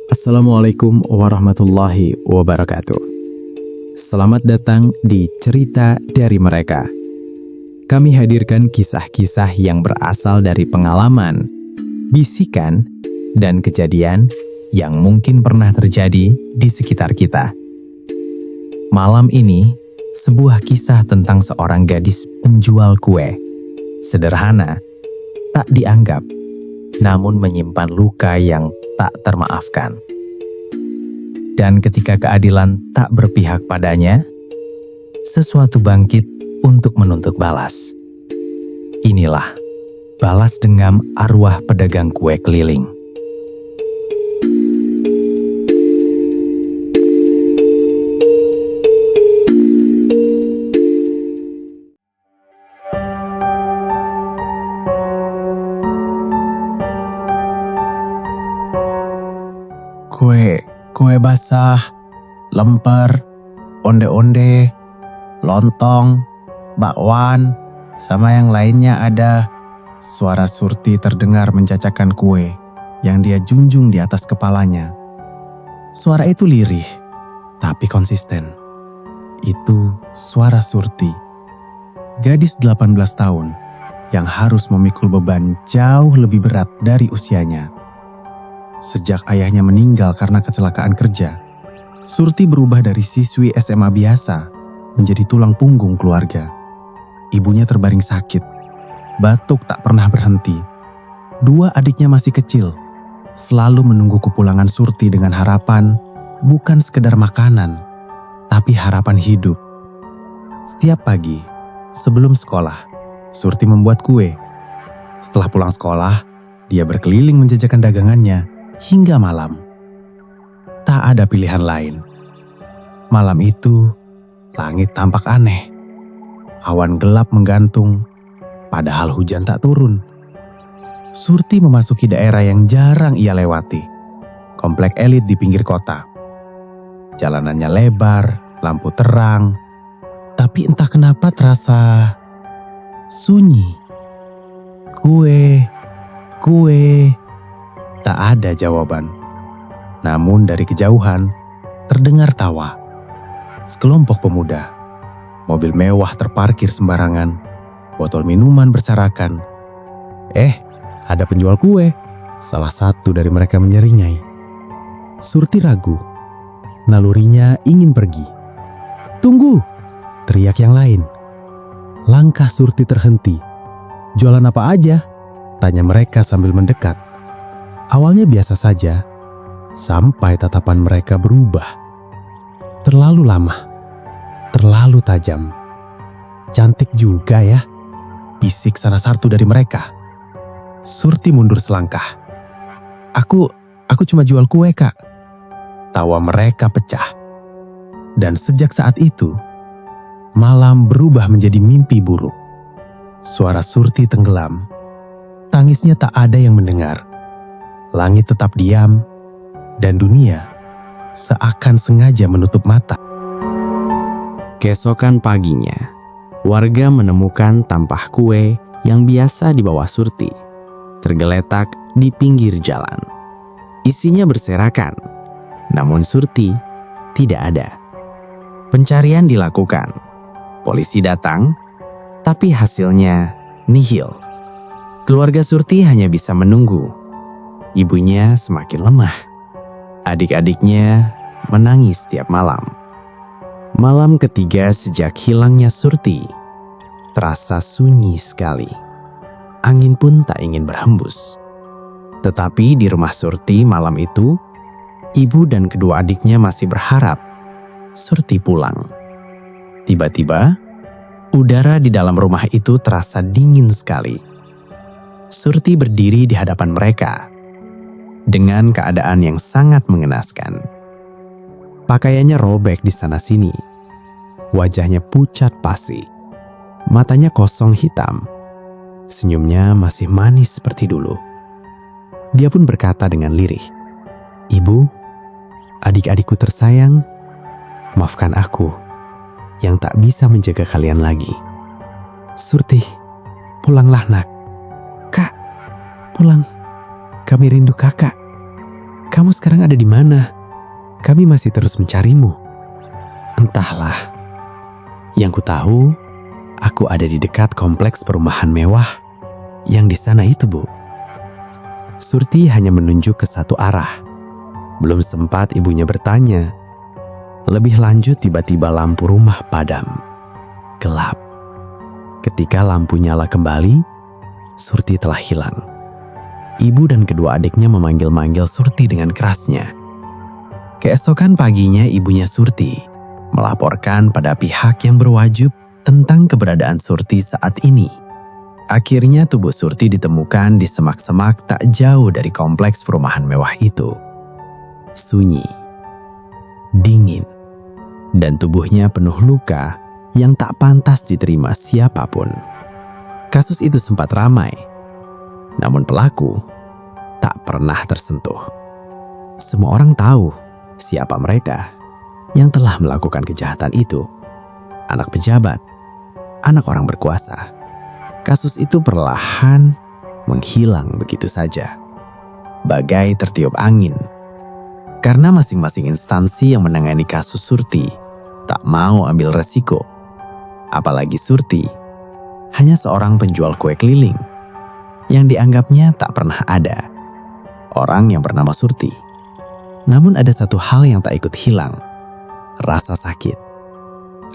Assalamualaikum warahmatullahi wabarakatuh. Selamat datang di Cerita dari Mereka. Kami hadirkan kisah-kisah yang berasal dari pengalaman, bisikan, dan kejadian yang mungkin pernah terjadi di sekitar kita. Malam ini, sebuah kisah tentang seorang gadis penjual kue. Sederhana, tak dianggap, namun menyimpan luka yang tak termaafkan. Dan ketika keadilan tak berpihak padanya, sesuatu bangkit untuk menuntut balas. Inilah balas dendam arwah pedagang kue keliling. Kue basah, lemper, onde-onde, lontong, bakwan, sama yang lainnya ada. Suara Surti terdengar mencacakan kue yang dia junjung di atas kepalanya. Suara itu lirih, tapi konsisten. Itu suara Surti, gadis 18 tahun yang harus memikul beban jauh lebih berat dari usianya. Sejak ayahnya meninggal karena kecelakaan kerja, Surti berubah dari siswi SMA biasa menjadi tulang punggung keluarga. Ibunya terbaring sakit, batuk tak pernah berhenti. Dua adiknya masih kecil, selalu menunggu kepulangan Surti dengan harapan bukan sekedar makanan, tapi harapan hidup. Setiap pagi, sebelum sekolah, Surti membuat kue. Setelah pulang sekolah, dia berkeliling menjajakan dagangannya hingga malam. Tak ada pilihan lain. Malam itu, langit tampak aneh. Awan gelap menggantung, padahal hujan tak turun. Surti memasuki daerah yang jarang ia lewati, komplek elit di pinggir kota. Jalanannya lebar, lampu terang, tapi entah kenapa terasa sunyi. Kue. Tak ada jawaban. Namun dari kejauhan, terdengar tawa. Sekelompok pemuda. Mobil mewah terparkir sembarangan. Botol minuman berserakan. Ada penjual kue. Salah satu dari mereka menyeringai. Surti ragu. Nalurinya ingin pergi. "Tunggu!" teriak yang lain. Langkah Surti terhenti. "Jualan apa aja?" tanya mereka sambil mendekat. Awalnya biasa saja, sampai tatapan mereka berubah. Terlalu lama, terlalu tajam. "Cantik juga ya," bisik salah satu dari mereka. Surti mundur selangkah. Aku cuma jual kue, Kak." Tawa mereka pecah. Dan sejak saat itu, malam berubah menjadi mimpi buruk. Suara Surti tenggelam. Tangisnya tak ada yang mendengar. Langit tetap diam, dan dunia seakan sengaja menutup mata. Keesokan paginya, warga menemukan tampah kue yang biasa dibawa Surti, tergeletak di pinggir jalan. Isinya berserakan, namun Surti tidak ada. Pencarian dilakukan. Polisi datang, tapi hasilnya nihil. Keluarga Surti hanya bisa menunggu. Ibunya semakin lemah. Adik-adiknya menangis tiap malam. Malam ketiga sejak hilangnya Surti, terasa sunyi sekali. Angin pun tak ingin berhembus. Tetapi di rumah Surti malam itu, ibu dan kedua adiknya masih berharap Surti pulang. Tiba-tiba, udara di dalam rumah itu terasa dingin sekali. Surti berdiri di hadapan mereka dengan keadaan yang sangat mengenaskan. Pakaiannya robek di sana-sini. Wajahnya pucat pasi. Matanya kosong hitam. Senyumnya masih manis seperti dulu. Dia pun berkata dengan lirih, "Ibu, adik-adikku tersayang, maafkan aku. yang tak bisa menjaga kalian lagi. Surti, pulanglah nak. Kak, pulang. Kami rindu kakak. Kamu sekarang ada di mana? Kami masih terus mencarimu. Entahlah. Yang ku tahu, aku ada di dekat kompleks perumahan mewah. Yang di sana itu, Bu. Surti hanya menunjuk ke satu arah. Belum sempat ibunya bertanya. Lebih lanjut tiba-tiba lampu rumah padam. Gelap. Ketika lampu nyala kembali, Surti telah hilang. Ibu dan kedua adiknya memanggil-manggil Surti dengan kerasnya. Keesokan paginya ibunya Surti melaporkan pada pihak yang berwajib tentang keberadaan Surti saat ini. Akhirnya tubuh Surti ditemukan di semak-semak tak jauh dari kompleks perumahan mewah itu. Sunyi, dingin, dan tubuhnya penuh luka yang tak pantas diterima siapapun. Kasus itu sempat ramai, namun pelaku tak pernah tersentuh. Semua orang tahu siapa mereka yang telah melakukan kejahatan itu. Anak pejabat, anak orang berkuasa. Kasus itu perlahan menghilang begitu saja, bagai tertiup angin. Karena masing-masing instansi yang menangani kasus Surti tak mau ambil resiko. Apalagi Surti hanya seorang penjual kue keliling yang dianggapnya tak pernah ada orang yang bernama Surti. Namun ada satu hal yang tak ikut hilang. Rasa sakit,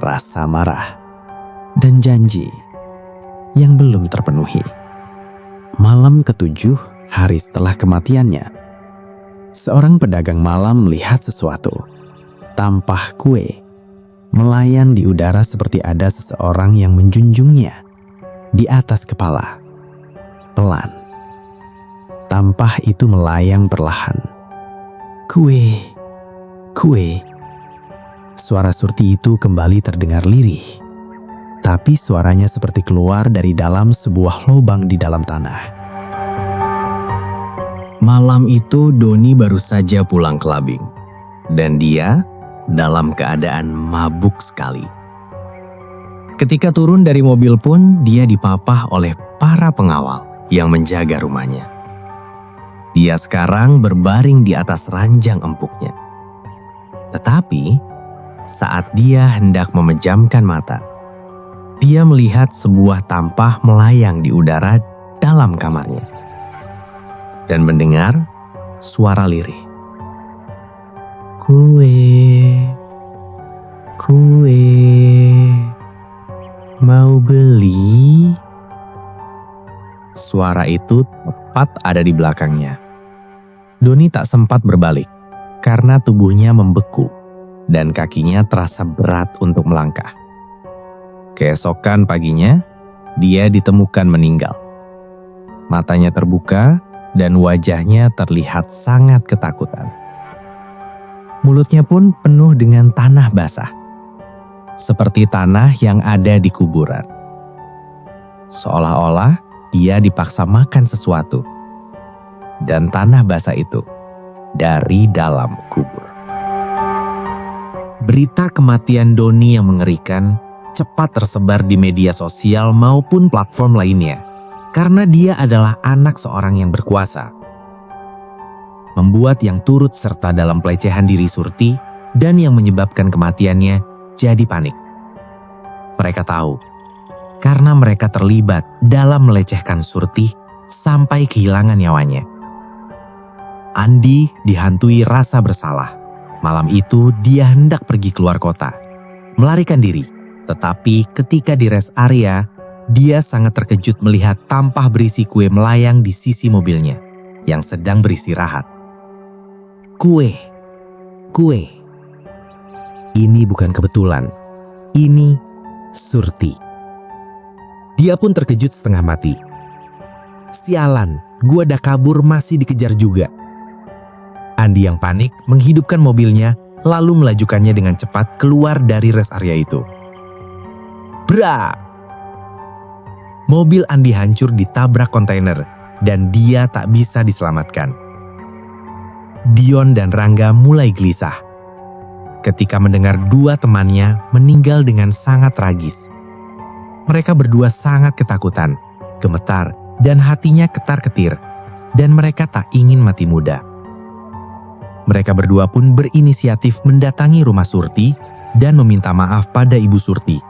rasa marah, dan janji yang belum terpenuhi. Malam ke-7 hari setelah kematiannya, seorang pedagang malam melihat sesuatu. Tampah kue melayang di udara seperti ada seseorang yang menjunjungnya di atas kepala. Pelan. Tampah itu melayang perlahan. Kue, kue. Suara Surti itu kembali terdengar lirih. Tapi suaranya seperti keluar dari dalam sebuah lubang di dalam tanah. Malam itu Doni baru saja pulang kelabing. Dan dia dalam keadaan mabuk sekali. Ketika turun dari mobil pun dia dipapah oleh para pengawal yang menjaga rumahnya. Dia sekarang berbaring di atas ranjang empuknya. Tetapi saat dia hendak memejamkan mata, dia melihat sebuah tampah melayang di udara dalam kamarnya dan mendengar suara lirih. Kue, kue, mau beli? Suara itu tepat ada di belakangnya. Doni tak sempat berbalik karena tubuhnya membeku dan kakinya terasa berat untuk melangkah. Keesokan paginya, dia ditemukan meninggal. Matanya terbuka dan wajahnya terlihat sangat ketakutan. Mulutnya pun penuh dengan tanah basah, seperti tanah yang ada di kuburan. Seolah-olah dia dipaksa makan sesuatu, dan tanah basah itu dari dalam kubur. Berita kematian Doni yang mengerikan cepat tersebar di media sosial maupun platform lainnya, karena dia adalah anak seorang yang berkuasa. Membuat yang turut serta dalam pelecehan diri Surti dan yang menyebabkan kematiannya jadi panik. Mereka tahu, karena mereka terlibat dalam melecehkan Surti sampai kehilangan nyawanya. Andi dihantui rasa bersalah. Malam itu dia hendak pergi keluar kota, melarikan diri. Tetapi ketika di rest area, dia sangat terkejut melihat tampah berisi kue melayang di sisi mobilnya yang sedang beristirahat. Kue, kue. Ini bukan kebetulan. Ini Surti. Dia pun terkejut setengah mati. Sialan, gua dah kabur masih dikejar juga. Andi yang panik menghidupkan mobilnya lalu melajukannya dengan cepat keluar dari rest area itu. Brak! Mobil Andi hancur ditabrak kontainer dan dia tak bisa diselamatkan. Dion dan Rangga mulai gelisah. ketika mendengar dua temannya meninggal dengan sangat tragis. Mereka berdua sangat ketakutan, gemetar, dan hatinya ketar-ketir, dan mereka tak ingin mati muda. Mereka berdua pun berinisiatif mendatangi rumah Surti dan meminta maaf pada Ibu Surti,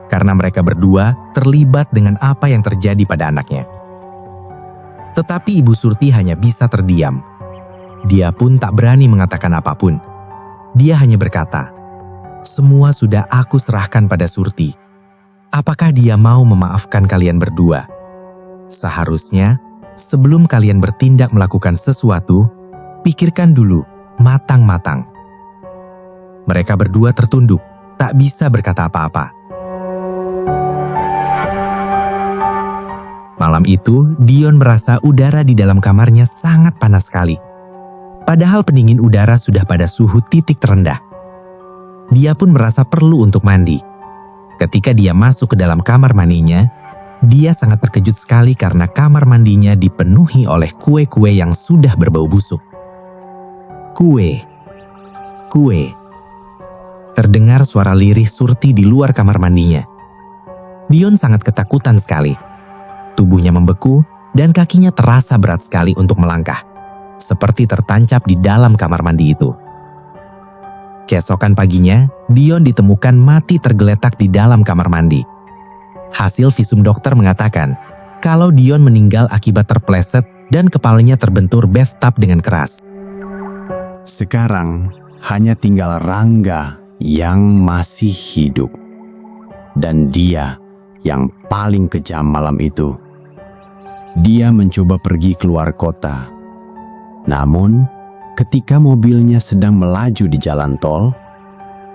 karena mereka berdua terlibat dengan apa yang terjadi pada anaknya. Tetapi Ibu Surti hanya bisa terdiam. Dia pun tak berani mengatakan apapun. Dia hanya berkata, "Semua sudah aku serahkan pada Surti. Apakah dia mau memaafkan kalian berdua? Seharusnya, sebelum kalian bertindak melakukan sesuatu, pikirkan dulu, matang-matang." Mereka berdua tertunduk, tak bisa berkata apa-apa. Malam itu, Dion merasa udara di dalam kamarnya sangat panas sekali. Padahal pendingin udara sudah pada suhu titik terendah. Dia pun merasa perlu untuk mandi. Ketika dia masuk ke dalam kamar mandinya, dia sangat terkejut sekali karena kamar mandinya dipenuhi oleh kue-kue yang sudah berbau busuk. Kue. Terdengar suara lirih Surti di luar kamar mandinya. Dion sangat ketakutan sekali. Tubuhnya membeku dan kakinya terasa berat sekali untuk melangkah, seperti tertancap di dalam kamar mandi itu. Keesokan paginya, Dion ditemukan mati tergeletak di dalam kamar mandi. Hasil visum dokter mengatakan kalau Dion meninggal akibat terpleset dan kepalanya terbentur bathtub dengan keras. Sekarang hanya tinggal Rangga yang masih hidup. Dan dia yang paling kejam malam itu. Dia mencoba pergi keluar kota. Namun, ketika mobilnya sedang melaju di jalan tol,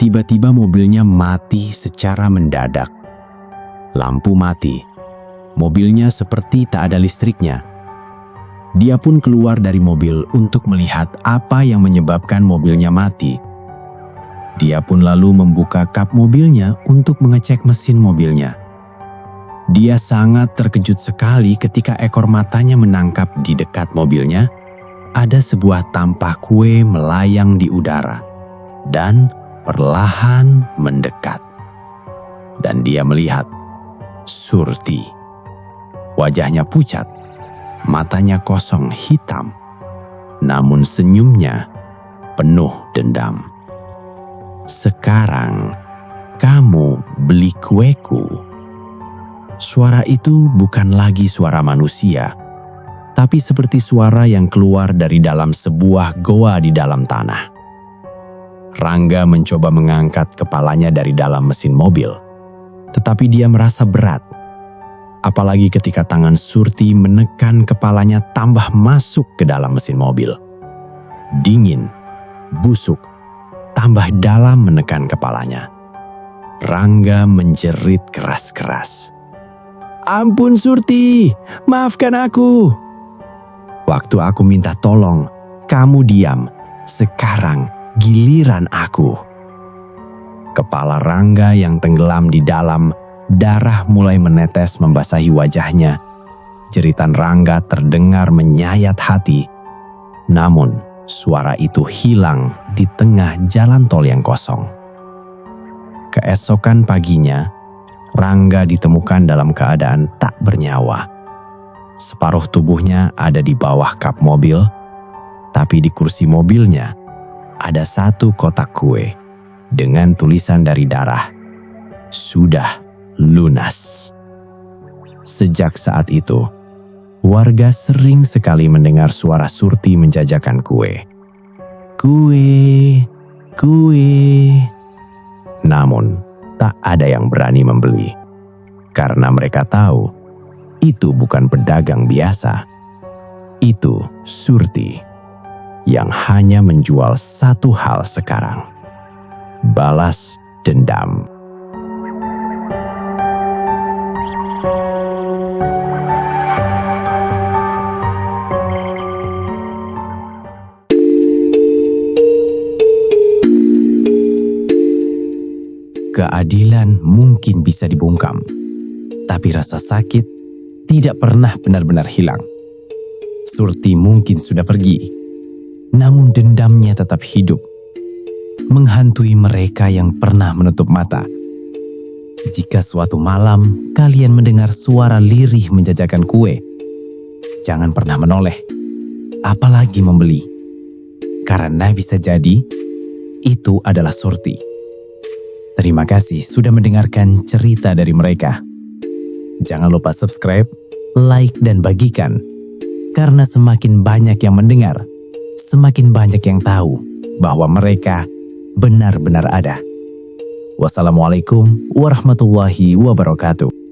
tiba-tiba mobilnya mati secara mendadak. Lampu mati. Mobilnya seperti tak ada listriknya. Dia pun keluar dari mobil untuk melihat apa yang menyebabkan mobilnya mati. Dia pun lalu membuka kap mobilnya untuk mengecek mesin mobilnya. Dia sangat terkejut sekali ketika ekor matanya menangkap di dekat mobilnya ada sebuah tampah kue melayang di udara dan perlahan mendekat. Dan dia melihat Surti. Wajahnya pucat, matanya kosong hitam, namun senyumnya penuh dendam. "Sekarang kamu beli kueku." Suara itu bukan lagi suara manusia, tapi seperti suara yang keluar dari dalam sebuah goa di dalam tanah. Rangga mencoba mengangkat kepalanya dari dalam mesin mobil, tetapi dia merasa berat. Apalagi ketika tangan Surti menekan kepalanya tambah masuk ke dalam mesin mobil. Dingin, busuk, tambah dalam menekan kepalanya. Rangga menjerit keras-keras. "Ampun Surti, maafkan aku." "Waktu aku minta tolong, kamu diam. Sekarang giliran aku." Kepala Rangga yang tenggelam di dalam, darah mulai menetes membasahi wajahnya. Jeritan Rangga terdengar menyayat hati. Namun, suara itu hilang di tengah jalan tol yang kosong. Keesokan paginya, Rangga ditemukan dalam keadaan tak bernyawa. Separuh tubuhnya ada di bawah kap mobil, tapi di kursi mobilnya ada satu kotak kue dengan tulisan dari darah, "Sudah lunas." Sejak saat itu, warga sering sekali mendengar suara Surti menjajakan kue. Kue. Namun, tak ada yang berani membeli, karena mereka tahu itu bukan pedagang biasa. Itu Surti yang hanya menjual satu hal sekarang: balas dendam. Keadilan mungkin bisa dibungkam, tapi rasa sakit tidak pernah benar-benar hilang. Surti mungkin sudah pergi, namun dendamnya tetap hidup. menghantui mereka yang pernah menutup mata. Jika suatu malam kalian mendengar suara lirih menjajakan kue, jangan pernah menoleh, apalagi membeli. Karena bisa jadi itu adalah Surti. Terima kasih sudah mendengarkan cerita dari mereka. Jangan lupa subscribe, like, dan bagikan. Karena semakin banyak yang mendengar, semakin banyak yang tahu bahwa mereka benar-benar ada. Wassalamualaikum warahmatullahi wabarakatuh.